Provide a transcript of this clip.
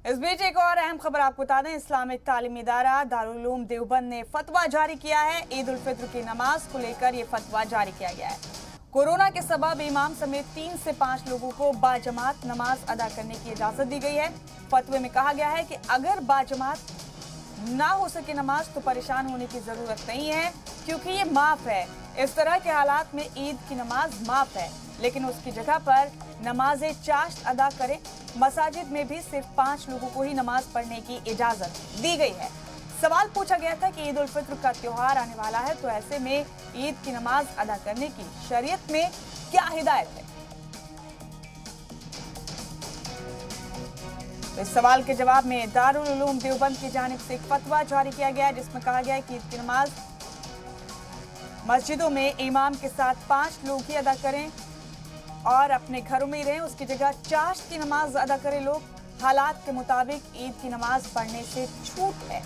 इस बीच एक और अहम खबर आपको बता दें, इस्लामिक तालीमी इदारा दारुल उलूम देवबंद ने फतवा जारी किया है। ईद उल फित्र की नमाज को लेकर ये फतवा जारी किया गया है। कोरोना के सबब इमाम समेत 3 से 5 लोगों को बाजमात नमाज अदा करने की इजाजत दी गई है। फतवे में कहा गया है कि अगर बाजमात ना हो सके नमाज तो परेशान होने की जरूरत नहीं है, क्योंकि ये माफ है। इस तरह के हालात में ईद की नमाज माफ है, लेकिन उसकी जगह पर नमाज चाश्त अदा करें। मसाजिद में भी सिर्फ 5 लोगों को ही नमाज पढ़ने की इजाजत दी गई है। सवाल पूछा गया था कि ईद उल फित्र का त्योहार आने वाला है, तो ऐसे में ईद की नमाज अदा करने की शरीयत में क्या हिदायत है। तो इस सवाल के जवाब में दारुल उलूम देवबंद की जानिब से एक फतवा जारी किया गया है, जिसमें कहा गया है कि ईद की नमाज मस्जिदों में इमाम के साथ 5 लोग ही अदा करें और अपने घरों में ही रहें। उसकी जगह चाश्त की नमाज अदा करें लोग। हालात के मुताबिक ईद की नमाज पढ़ने से छूट है।